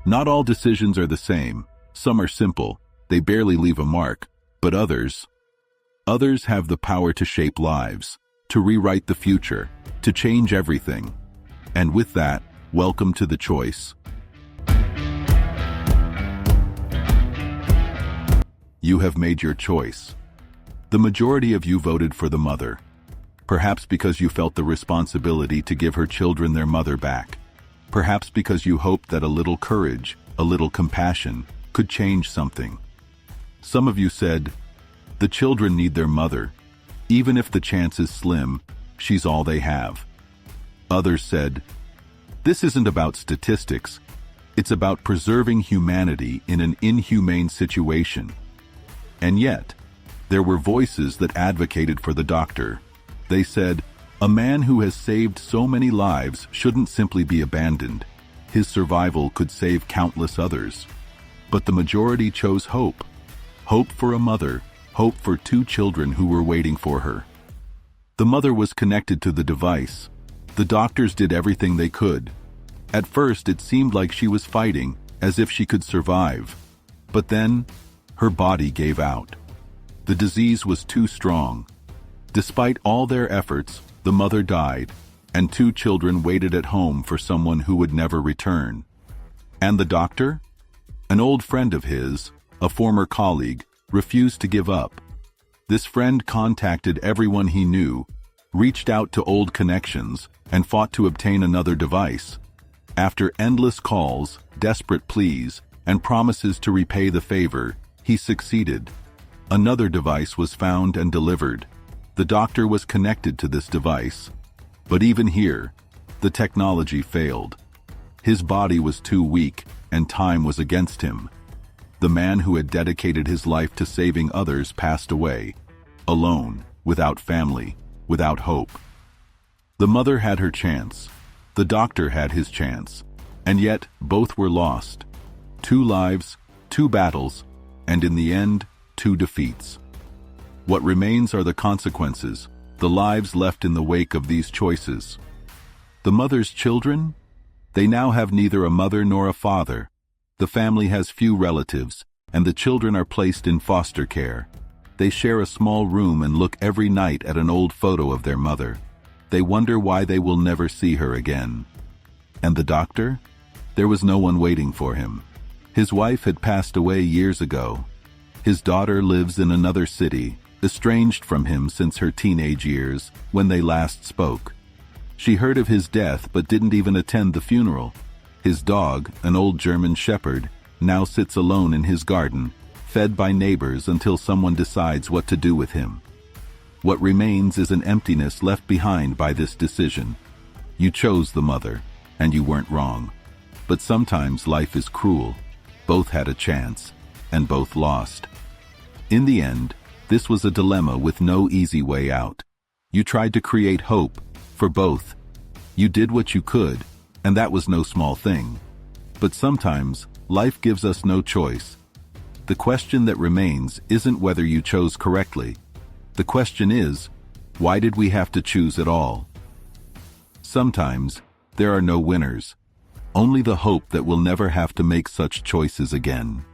Not all decisions are the same. Some are simple, they barely leave a mark, but others have the power to shape lives, to rewrite the future, to change everything. And with that, welcome to The Choice. You have made your choice. The majority of you voted for the mother, perhaps because you felt the responsibility to give her children their mother back. Perhaps because you hoped that a little courage, a little compassion, could change something. Some of you said, the children need their mother. Even if the chance is slim, she's all they have. Others said, this isn't about statistics. It's about preserving humanity in an inhumane situation. And yet, there were voices that advocated for the doctor. They said, a man who has saved so many lives shouldn't simply be abandoned. His survival could save countless others. But the majority chose hope. Hope for a mother, hope for 2 children who were waiting for her. The mother was connected to the device. The doctors did everything they could. At first, it seemed like she was fighting, as if she could survive. But then, her body gave out. The disease was too strong. Despite all their efforts, the mother died, and 2 children waited at home for someone who would never return. And the doctor? An old friend of his, a former colleague, refused to give up. This friend contacted everyone he knew, reached out to old connections, and fought to obtain another device. After endless calls, desperate pleas, and promises to repay the favor, he succeeded. Another device was found and delivered. The doctor was connected to this device. But even here, the technology failed. His body was too weak, and time was against him. The man who had dedicated his life to saving others passed away, alone, without family, without hope. The mother had her chance. The doctor had his chance. And yet, both were lost. 2 lives, 2 battles, and in the end, 2 defeats. What remains are the consequences, the lives left in the wake of these choices. The mother's children? They now have neither a mother nor a father. The family has few relatives, and the children are placed in foster care. They share a small room and look every night at an old photo of their mother. They wonder why they will never see her again. And the doctor? There was no one waiting for him. His wife had passed away years ago. His daughter lives in another city, estranged from him since her teenage years, when they last spoke. She heard of his death but didn't even attend the funeral. His dog, an old German shepherd, now sits alone in his garden, fed by neighbors until someone decides what to do with him. What remains is an emptiness left behind by this decision. You chose the mother, and you weren't wrong. But sometimes life is cruel. Both had a chance, and both lost. In the end, this was a dilemma with no easy way out. You tried to create hope for both. You did what you could, and that was no small thing. But sometimes, life gives us no choice. The question that remains isn't whether you chose correctly. The question is, why did we have to choose at all? Sometimes, there are no winners. Only the hope that we'll never have to make such choices again.